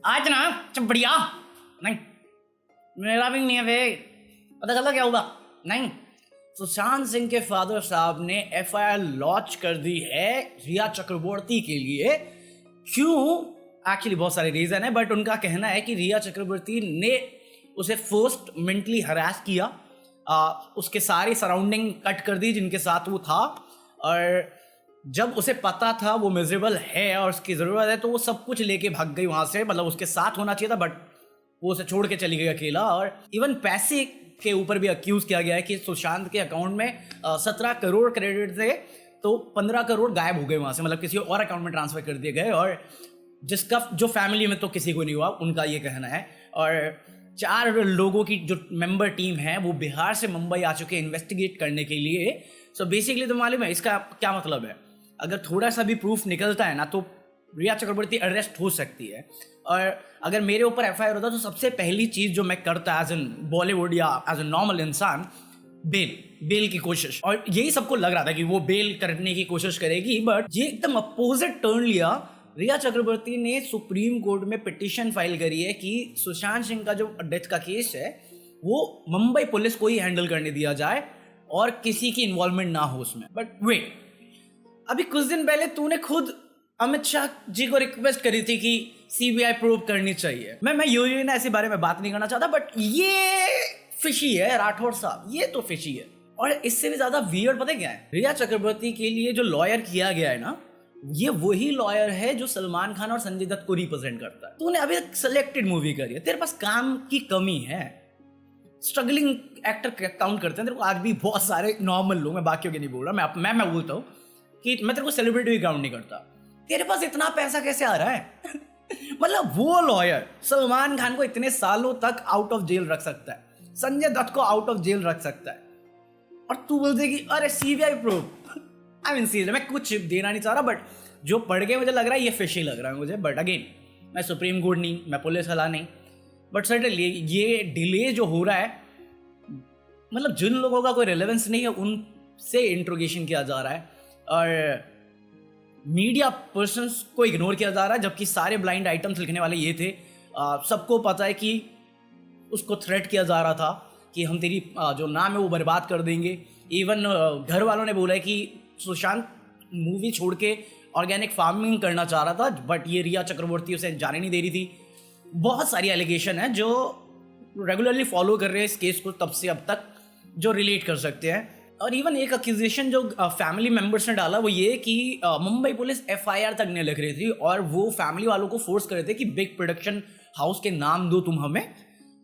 आज ना सब बढ़िया नहीं, मेरा भी नहीं है भाई। पता चला क्या हुआ? नहीं, सुशांत सिंह के फादर साहब ने एफआईआर लॉन्च कर दी है रिया चक्रवर्ती के लिए। क्यों? एक्चुअली बहुत सारे रीजन है, बट उनका कहना है कि रिया चक्रवर्ती ने उसे फर्स्ट मेंटली हरास किया, उसके सारी सराउंडिंग कट कर दी जिनके साथ वो था, और जब उसे पता था वो मिजरेबल है और उसकी ज़रूरत है तो वो सब कुछ लेके भाग गई वहाँ से। मतलब उसके साथ होना चाहिए था बट वो उसे छोड़ के चली गई अकेला। और इवन पैसे के ऊपर भी अक्यूज़ किया गया है कि सुशांत के अकाउंट में 17 करोड़ क्रेडिट थे तो 15 करोड़ गायब हो गए वहाँ से, मतलब किसी और अकाउंट में ट्रांसफ़र कर दिए गए, और जिसका जो फैमिली में तो किसी को नहीं हुआ, उनका ये कहना है। और 4 लोगों की जो मेंबर टीम है वो बिहार से मुंबई आ चुके हैं इन्वेस्टिगेट करने के लिए। सो बेसिकली तो मालूम है इसका क्या मतलब है। अगर थोड़ा सा भी प्रूफ निकलता है ना तो रिया चक्रवर्ती अरेस्ट हो सकती है। और अगर मेरे ऊपर एफआईआर होता तो सबसे पहली चीज़ जो मैं करता एज एन बॉलीवुड या एज ए नॉर्मल इंसान, बेल की कोशिश। और यही सबको लग रहा था कि वो बेल करने की कोशिश करेगी, बट ये एकदम अपोजिट टर्न लिया। रिया चक्रवर्ती ने सुप्रीम कोर्ट में पिटीशन फाइल करी है कि सुशांत सिंह का जो डेथ का केस है वो मुंबई पुलिस को ही हैंडल करने दिया जाए और किसी की इन्वॉल्वमेंट ना हो उसमें। बट वेट, अभी कुछ दिन पहले तूने खुद अमित शाह जी को रिक्वेस्ट करी थी कि सीबीआई प्रूव करनी चाहिए। मैं यूं ना ऐसे बारे में बात नहीं करना चाहता, बट ये फिशी है राठौड़ साहब, ये तो फिशी है। और इससे भी ज्यादा वियर्ड पता है क्या है? रिया चक्रवर्ती के लिए जो लॉयर किया गया है ना, ये वही लॉयर है जो सलमान खान और संजय दत्त को रिप्रेजेंट करता है। तूने अभी तक सिलेक्टेड मूवी करी है, तेरे पास काम की कमी है, स्ट्रगलिंग एक्टर काउंट करते हैं तेरे को आज भी बहुत सारे नॉर्मल लोग, मैं बाकियों के नहीं बोल रहा, मैं बोलता हूँ कि मैं तेरे को सेलिब्रिटी भी काउंट नहीं करता। तेरे पास इतना पैसा कैसे आ रहा है? मतलब वो लॉयर सलमान खान को इतने सालों तक आउट ऑफ जेल रख सकता है, संजय दत्त को आउट ऑफ जेल रख सकता है, और तू बोलते कि अरे CBI proof. I mean seriously मैं कुछ देना नहीं चाह रहा, बट जो पढ़ के मुझे लग रहा है ये फिशी लग रहा है मुझे। बट अगेन, मैं सुप्रीम कोर्ट नहीं, मैं पुलिस वाला नहीं, बट सर्टेनली ये डिले जो हो रहा है, मतलब जिन लोगों का कोई रिलेवेंस नहीं है उनसे इंट्रोगेशन किया जा रहा है और मीडिया पर्सन्स को इग्नोर किया जा रहा है, जबकि सारे ब्लाइंड आइटम्स लिखने वाले ये थे। सबको पता है कि उसको थ्रेट किया जा रहा था कि हम तेरी जो नाम है वो बर्बाद कर देंगे। इवन घर वालों ने बोला है कि सुशांत मूवी छोड़ के ऑर्गेनिक फार्मिंग करना चाह रहा था, बट ये रिया चक्रवर्ती उसे जाने नहीं दे रही थी। बहुत सारी एलिगेशन है जो रेगुलरली फॉलो कर रहे हैं इस केस को तब से अब तक, जो रिलेट कर सकते हैं। और इवन एक अक्यूजेशन जो फैमिली मेंबर्स ने डाला वो ये कि मुंबई पुलिस एफआईआर तक नहीं लिख रही थी और वो फैमिली वालों को फोर्स कर रहे थे कि बिग प्रोडक्शन हाउस के नाम दो तुम हमें,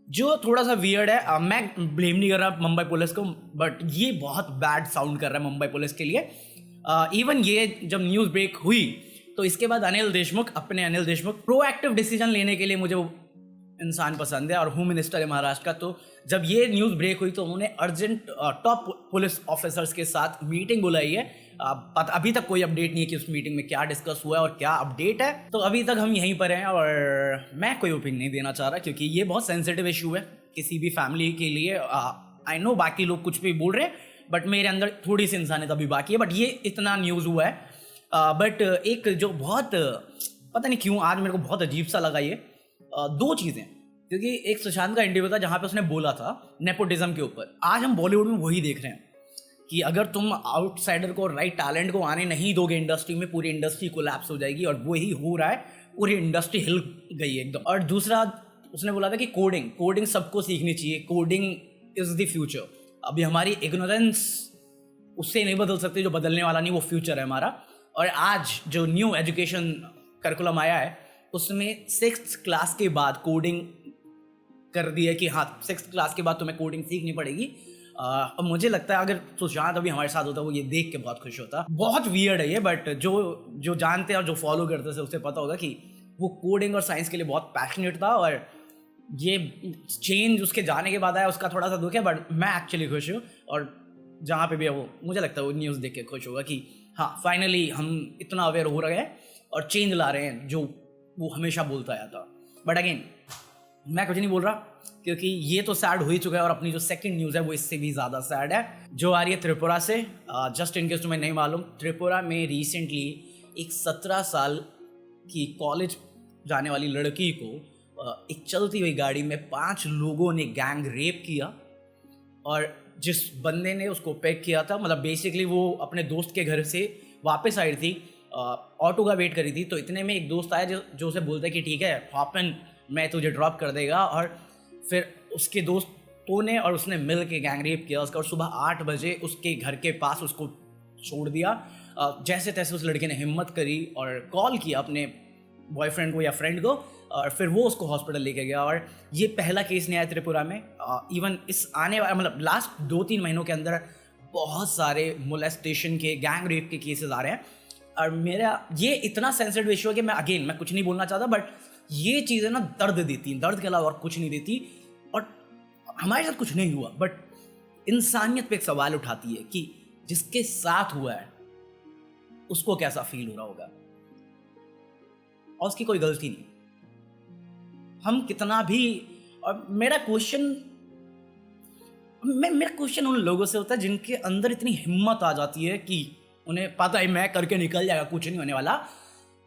जो थोड़ा सा वियर्ड है। मैं ब्लेम नहीं कर रहा मुंबई पुलिस को, बट ये बहुत बैड साउंड कर रहा है मुंबई पुलिस के लिए। इवन ये जब न्यूज़ ब्रेक हुई तो इसके बाद अनिल देशमुख प्रोएक्टिव डिसीजन लेने के लिए मुझे वो इंसान पसंद है और होम मिनिस्टर है महाराष्ट्र का। तो जब ये न्यूज़ ब्रेक हुई तो उन्होंने अर्जेंट टॉप पुलिस ऑफिसर्स के साथ मीटिंग बुलाई है। अभी तक कोई अपडेट नहीं है कि उस मीटिंग में क्या डिस्कस हुआ है और क्या अपडेट है, तो अभी तक हम यहीं पर हैं और मैं कोई ओपिनियन नहीं देना चाह रहा क्योंकि ये बहुत सेंसिटिव इशू है किसी भी फैमिली के लिए। आई नो बाकी लोग कुछ भी बोल रहे हैं, बट मेरे अंदर थोड़ी सी इंसानियत अभी बाकी है। बट ये इतना न्यूज़ हुआ है। बट एक जो बहुत पता नहीं क्यों आज मेरे को बहुत अजीब सा लगा ये, 2 चीज़ें, क्योंकि एक सुशांत का इंटरव्यू था जहाँ पे उसने बोला था नेपोटिज्म के ऊपर। आज हम बॉलीवुड में वही देख रहे हैं कि अगर तुम आउटसाइडर को, राइट टैलेंट को आने नहीं दोगे इंडस्ट्री में, पूरी इंडस्ट्री कोलैप्स हो जाएगी, और वही हो रहा है, पूरी इंडस्ट्री हिल गई है एकदम। और दूसरा उसने बोला था कि कोडिंग सबको सीखनी चाहिए, कोडिंग इज़ द फ्यूचर। अभी हमारी इग्नोरेंस उससे नहीं बदल सकती, जो बदलने वाला नहीं वो फ्यूचर है हमारा। और आज जो न्यू एजुकेशन करिकुलम आया है उसमें 6th क्लास के बाद कोडिंग कर दिया कि हाँ 6th क्लास के बाद तुम्हें कोडिंग सीखनी पड़ेगी। अब मुझे लगता है अगर सुशांत अभी हमारे साथ होता वो ये देख के बहुत खुश होता। बहुत वियर्ड है ये, बट जो जानते हैं और जो फॉलो करते थे उसे पता होगा कि वो कोडिंग और साइंस के लिए बहुत पैशनेट था, और ये चेंज उसके जाने के बाद आया, उसका थोड़ा सा दुख है, बट मैं एक्चुअली खुश हूँ। और जहाँ पे भी है वो, मुझे लगता है वो न्यूज़ देख के खुश होगा कि हाँ फाइनली हम इतना अवेयर हो रहे हैं और चेंज ला रहे हैं जो वो हमेशा बोलता आया था। बट अगेन मैं कुछ नहीं बोल रहा क्योंकि ये तो सैड हो ही चुका है, और अपनी जो सेकंड न्यूज़ है वो इससे भी ज़्यादा सैड है, जो आ रही है त्रिपुरा से। जस्ट इन केस तुम्हें नहीं मालूम, त्रिपुरा में रिसेंटली एक 17 साल की कॉलेज जाने वाली लड़की को एक चलती हुई गाड़ी में 5 लोगों ने गैंग रेप किया। और जिस बंदे ने उसको पैक किया था, मतलब बेसिकली वो अपने दोस्त के घर से वापस आई थी, ऑटो का वेट करी थी, तो इतने में एक दोस्त आया जो उसे बोलता है कि ठीक है हॉपन, मैं तुझे ड्रॉप कर देगा। और फिर उसके दोस्तों ने और उसने मिल के गैंग रेप किया उसका, और सुबह 8 बजे उसके घर के पास उसको छोड़ दिया। जैसे तैसे उस लड़के ने हिम्मत करी और कॉल किया अपने बॉयफ्रेंड को या फ्रेंड को, और फिर वो उसको हॉस्पिटल लेके गया। और ये पहला केस नहीं आया त्रिपुरा में, इवन इस आने वाले मतलब लास्ट 2-3 महीनों के अंदर बहुत सारे मोलेस्टेशन के, गैंग रेप के केसेस आ रहे हैं। और मेरा ये इतना सेंसिटिव इशू है कि मैं कुछ नहीं बोलना चाहता, बट ये चीज़ें ना दर्द देती हैं, दर्द के अलावा और कुछ नहीं देती। और हमारे साथ कुछ नहीं हुआ, बट इंसानियत पे एक सवाल उठाती है कि जिसके साथ हुआ है उसको कैसा फील हो रहा होगा, और उसकी कोई गलती नहीं। हम कितना भी, और मेरा क्वेश्चन उन लोगों से होता है जिनके अंदर इतनी हिम्मत आ जाती है कि उन्हें पता है मैं करके निकल जाएगा, कुछ नहीं होने वाला।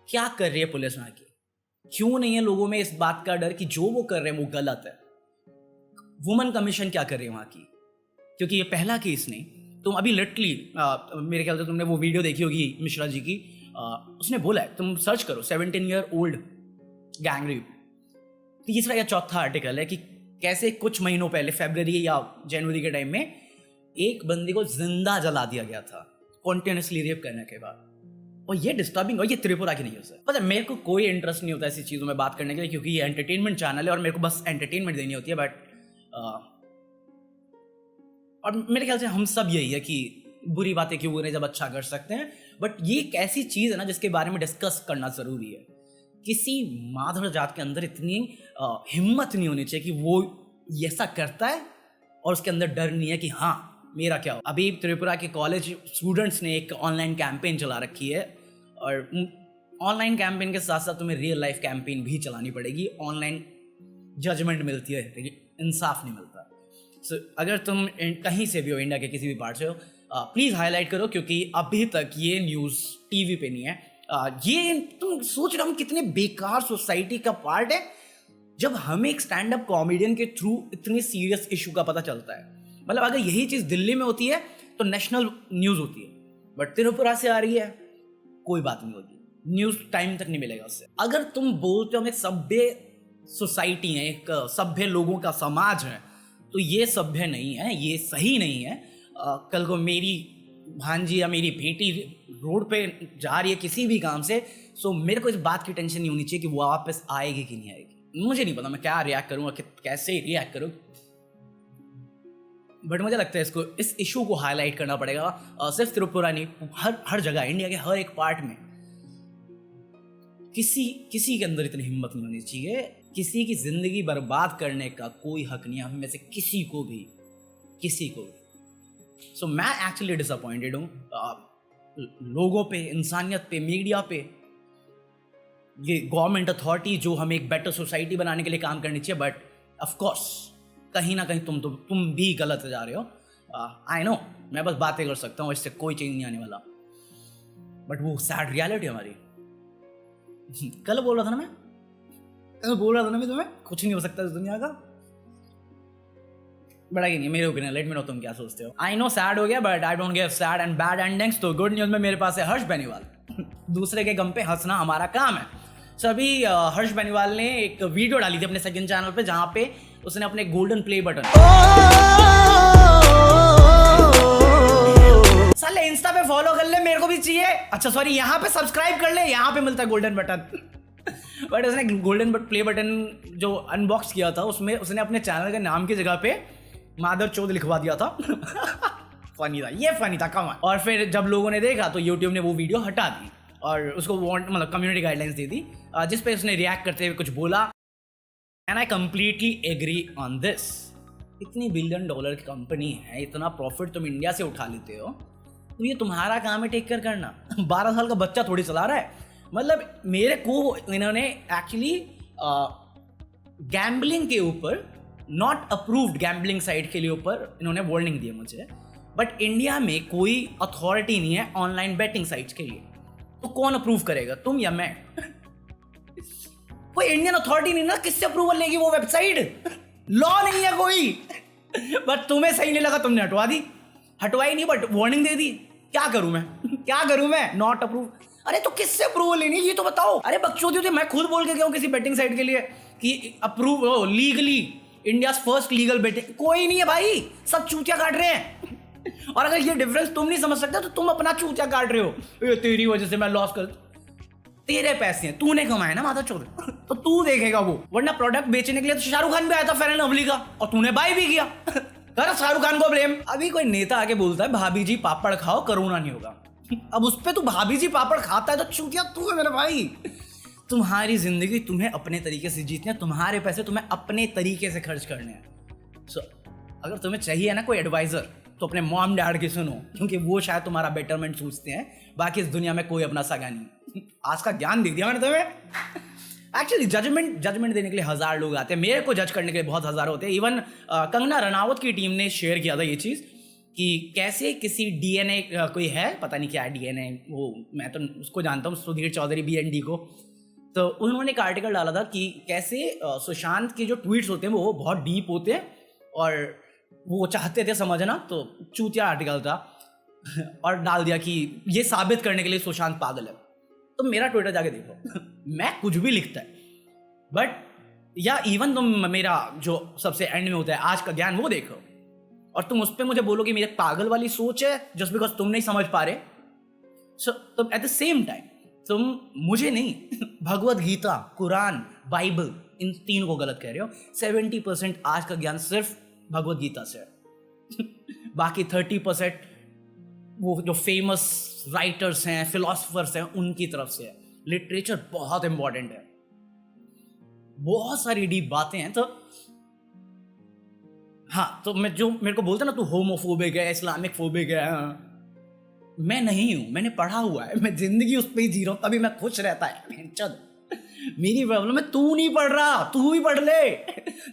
क्या कर रही है पुलिस वहां की? क्यों नहीं है लोगों में इस बात का डर कि जो वो कर रहे हैं वो गलत है? वुमेन कमीशन क्या कर रही है वहां की? क्योंकि ये पहला केस नहीं, तुम अभी लिटरली मेरे ख्याल से तुमने वो वीडियो देखी होगी मिश्रा जी की, उसने बोला है, तुम सर्च करो 17 ईयर ओल्ड गैंग रेप, तीसरा या चौथा आर्टिकल है कि कैसे कुछ महीनों पहले फरवरी या जनवरी के टाइम में एक बंदी को जिंदा जला दिया गया था कॉन्टिन्यूसली रेप करने के बाद। और ये डिस्टर्बिंग, और ये त्रिपुरा की नहीं हो सकता। पता है मेरे को कोई इंटरेस्ट नहीं होता ऐसी चीज़ों में बात करने के लिए, क्योंकि ये एंटरटेनमेंट चैनल है और मेरे को बस एंटरटेनमेंट देनी होती है। बट और मेरे ख्याल से हम सब यही है कि बुरी बातें क्यों करें जब अच्छा कर सकते हैं। बट ये एक ऐसी चीज़ है ना जिसके बारे में डिस्कस करना ज़रूरी है। किसी माधव जात के अंदर इतनी हिम्मत नहीं होनी चाहिए कि वो ऐसा करता है और उसके अंदर डर नहीं है कि हाँ मेरा क्या हो। अभी त्रिपुरा के कॉलेज स्टूडेंट्स ने एक ऑनलाइन कैंपेन चला रखी है, और ऑनलाइन कैंपेन के साथ साथ तुम्हें रियल लाइफ कैंपेन भी चलानी पड़ेगी। ऑनलाइन जजमेंट मिलती है, इंसाफ नहीं मिलता। सो अगर तुम कहीं से भी हो, इंडिया के किसी भी पार्ट से हो, प्लीज़ हाईलाइट करो, क्योंकि अभी तक ये न्यूज़ टीवी पे नहीं है। ये तुम सोच रहे हो हम कितने बेकार सोसाइटी का पार्ट है जब हमें एक स्टैंड अप कॉमेडियन के थ्रू इतने सीरियस इशू का पता चलता है। मतलब अगर यही चीज़ दिल्ली में होती है तो नेशनल न्यूज़ होती है, बट त्रिपुरा से आ रही है कोई बात नहीं होगी, न्यूज़ टाइम तक नहीं मिलेगा उससे। अगर तुम बोलते हो हम एक सभ्य सोसाइटी है, एक सभ्य लोगों का समाज है, तो ये सभ्य नहीं है, ये सही नहीं है। कल को मेरी भांजी या मेरी बेटी रोड पे जा रही है किसी भी काम से, सो मेरे को इस बात की टेंशन नहीं होनी चाहिए कि वो वापस आएगी कि नहीं आएगी। मुझे नहीं पता मैं क्या रिएक्ट करूँगा, कैसे रिएक्ट करूँ, बट मुझे लगता है इस इशू को हाईलाइट करना पड़ेगा। सिर्फ त्रिपुरा नहीं, हर जगह, इंडिया के हर एक पार्ट में किसी के अंदर इतनी हिम्मत नहीं होनी चाहिए। किसी की जिंदगी बर्बाद करने का कोई हक नहीं है हम में से किसी को भी। सो मैं एक्चुअली डिसअपॉइंटेड हूँ लोगों पे, इंसानियत पे, मीडिया पे, ये गवर्नमेंट अथॉरिटी जो हमें एक बेटर सोसाइटी बनाने के लिए काम करनी चाहिए। बट ऑफ कोर्स कहीं ना कहीं तुम भी गलत जा रहे हो। आई नो, मैं बस बातें कर सकता हूँ, इससे कोई चेंज नहीं आने वाला, बट वो सैड रियलिटी हमारी। कल बोल रहा था ना मैं तुम्हें कुछ नहीं हो सकता इस दुनिया का। बड़ा ही नहीं, मेरे ओपिनियन, लेट मी नो तुम क्या सोचते हो। आई नो सैड हो गया, but I don't give sad and bad endings. तो गुड न्यूज़ में मेरे पास है हर्ष बेनीवाल। दूसरे के गम पे हंसना हमारा काम है। सो अभी हर्ष बेनीवाल ने एक वीडियो डाली थी अपने सेकंड चैनल पे, जहाँ पे उसने अपने गोल्डन प्ले बटन, साले इंस्टा पे फॉलो कर ले, मेरे को भी चाहिए। अच्छा सॉरी, यहाँ पे सब्सक्राइब कर ले, यहाँ पे मिलता है गोल्डन बटन। बट उसने गोल्डन प्ले बटन जो अनबॉक्स किया था उसमें उसने अपने चैनल के नाम की जगह पे मादर चौध लिखवा दिया था। फनी था, ये फनी था कमाल। और फिर जब लोगों ने देखा तो यूट्यूब ने वो वीडियो हटा दी और उसको मतलब कम्युनिटी गाइडलाइंस दे दी, जिस पे उसने रिएक्ट करते हुए कुछ बोला। And I completely agree on this. इतनी $1 बिलियन की कंपनी है, इतना प्रॉफिट तुम इंडिया से उठा लेते हो, तो ये तुम्हारा काम है टेक केयर करना। 12 साल का बच्चा थोड़ी चला रहा है। मतलब मेरे को इन्होंने एक्चुअली गैम्बलिंग के ऊपर, नॉट अप्रूव्ड गैम्बलिंग साइट के लिए ऊपर इन्होंने वार्निंग दी मुझे। बट इंडिया में कोई अथॉरिटी नहीं है ऑनलाइन बेटिंग साइट्स के लिए, तो कौन अप्रूव करेगा, तुम या मैं? कोई इंडियन अथॉरिटी नहीं ना, किससे अप्रूवल लेगी वो वेबसाइट? लॉ नहीं है कोई। बट तुम्हें सही नहीं लगा, तुमने हटवा दी। हटवाई नहीं बट वार्निंग दे दी। क्या करूं मैं? क्या करूं मैं? Not approve. अरे तो किससे अप्रूवल लेनी ये तो बताओ। अरे बकचोदी होती, मैं खुद बोल के गया हूं किसी बेटिंग साइट के लिए कि approve legally India first legal betting. कोई नहीं है भाई, सब चूतिया काट रहे हैं। और अगर ये डिफरेंस तुम नहीं समझ सकते तो तुम अपना चूतिया काट रहे हो। ये तेरी वजह से मैं लॉस कर, तेरे पैसे हैं, तूने कमाए ना माता चोद, तो तू देखेगा वो। वरना प्रोडक्ट बेचने के लिए तो शाहरुख खान भी आया था फेयर एंड लवली का, और तूने बाय भी किया। कर शाहरुख खान को ब्लेम। अभी कोई नेता आके बोलता है भाभी जी पापड़ खाओ कोरोना नहीं होगा, अब उस पे तू भाभी जी पापड़ खाता है तो चूतिया तू है मेरे भाई। तुम्हारी जिंदगी तुम्हें अपने तरीके से जीतनी है, तुम्हारे पैसे तुम्हें अपने तरीके से खर्च करने हैं। सो अगर तुम्हें चाहिए ना कोई एडवाइजर तो अपने मॉम डैड की सुनो, क्योंकि वो शायद तुम्हारा बेटरमेंट सोचते हैं। बाकी इस दुनिया में कोई अपना सगा नहीं। आज का ज्ञान दे दिया मैंने तुम्हें। एक्चुअली जजमेंट देने के लिए 1000 लोग आते हैं, मेरे को जज करने के लिए बहुत हज़ार होते हैं। इवन कंगना रनावत की टीम ने शेयर किया था ये चीज़ कि कैसे किसी डीएनए कोई है, पता नहीं क्या है डीएनए, वो मैं तो उसको जानता हूँ, सुधीर चौधरी BND को। तो उन्होंने एक आर्टिकल डाला था कि कैसे सुशांत के जो ट्वीट्स होते हैं वो बहुत डीप होते हैं और वो चाहते थे समझना, तो चूतिया आर्टिकल था। और डाल दिया कि ये साबित करने के लिए सुशांत पागल है। तो मेरा ट्विटर जाके देखो, मैं कुछ भी लिखता है बट, या इवन तुम मेरा जो सबसे एंड में होता है आज का ज्ञान वो देखो, और तुम उस पर मुझे बोलो कि मेरे पागल वाली सोच है जस्ट बिकॉज तुम नहीं समझ पा रहे। सो तुम एट द सेम टाइम तुम मुझे नहीं, भगवत गीता, कुरान, बाइबल, इन तीन को गलत कह रहे हो। 70% आज का ज्ञान सिर्फ भगवत गीता से है। बाकी 30% वो जो फेमस राइटर्स हैं, फिलोसफर्स हैं, उनकी तरफ से है। लिटरेचर बहुत इंपॉर्टेंट है, बहुत सारी डीप बातें हैं। तो हाँ, तो मैं जो मेरे को बोलता ना तू होमोफोबिक है, इस्लामिक फोबिक है, मैं नहीं हूं, मैंने पढ़ा हुआ है, मैं जिंदगी उस पर ही जी रहा हूं, तभी मैं खुश रहता है। चल मेरी प्रॉब्लम है तू नहीं पढ़ रहा, तू भी पढ़ ले।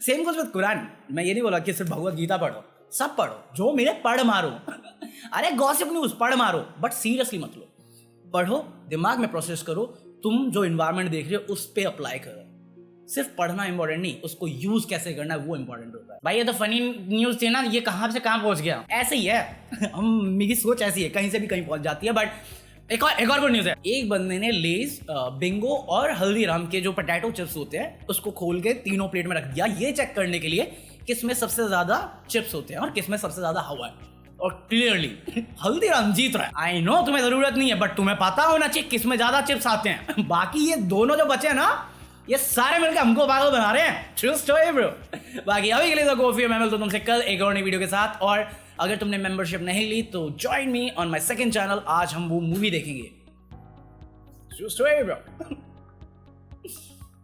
सेम कुछ विद कुरान। मैं ये नहीं बोला कि सिर्फ भगवत गीता पढ़ो, सब पढ़ो, जो मेरे पढ़ मारो। अरे गॉसिप न्यूज़ पढ़ मारो बट सीरियसली मत लो। पढ़ो, दिमाग में प्रोसेस करो, तुम जो इन्वायरमेंट देख रहे हो उस पर अप्लाई करो। सिर्फ पढ़ना इंपॉर्टेंट नहीं, उसको यूज कैसे करना है वो इंपॉर्टेंट होता है। भाई ये तो फनी न्यूज़ थी ना, ये कहाँ से कहाँ पहुंच गया। ऐसे ही है हम, मेरी सोच ऐसी है, कहीं से भी कहीं पहुंच जाती है। बट एक और गुड न्यूज़ है। एक बंदे ने लेज, बिंगो और हल्दीराम के जो पोटैटो चिप्स होते हैं उसको खोल के तीनों प्लेट में रख दिया, ये चेक करने के लिए किसमें सबसे ज्यादा चिप्स होते हैं और किसमें सबसे ज्यादा हवा है। और क्लियरली हल्दीराम जीत रहा है। आई नो तुम्हें जरूरत नहीं है बट तुम्हें पता होना चाहिए किसमें ज्यादा चिप्स आते हैं। बाकी ये दोनों जो बचे हैं ना, ये सारे मिलकर हमको पागल बना रहे हैं। True story bro. बाकी अभी के लिए तो गोफी मैं मिलता हूं तुमसे कल एक और नई वीडियो के साथ। और अगर तुमने मेंबरशिप नहीं ली तो join me on my second channel. आज हम वो मूवी देखेंगे। True story bro.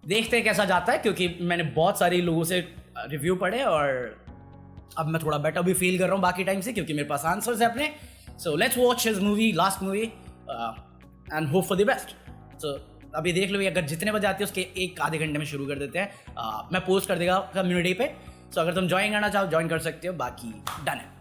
देखते हैं कैसा जाता है, क्योंकि मैंने बहुत सारे लोगों से रिव्यू पढ़े और अब मैं थोड़ा बेटर भी फील कर रहा हूँ बाकी टाइम से, क्योंकि मेरे पास आंसर्स है अपने। So let's watch his movie, last movie, and hope for the best. So अभी देख लो, अगर जितने बजे आते हैं उसके एक आधे घंटे में शुरू कर देते हैं। मैं पोस्ट कर देगा कम्युनिटी पे। सो अगर तुम ज्वाइन करना चाहो ज्वाइन कर सकते हो। बाकी डन है।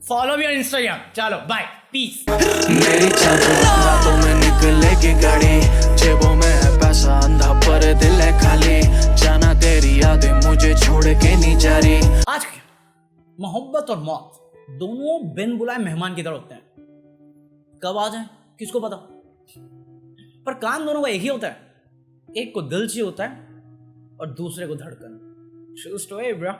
Follow me on Instagram. चलो बाय, पीस। मेरी रातों में निकलेगी गाड़ी, जेबों में है पैसा अंधा पर दिल है खाली, जाना तेरी यादें मुझे छोड़ के नहीं जा रही। आज मोहब्बत और मौत दोनों बिन बुलाए मेहमान की तरह होते हैं। कब आ जाए किसको पता, पर काम दोनों का एक ही होता है। एक को दिल चाहिए होता है और दूसरे को धड़कन। True story, bro.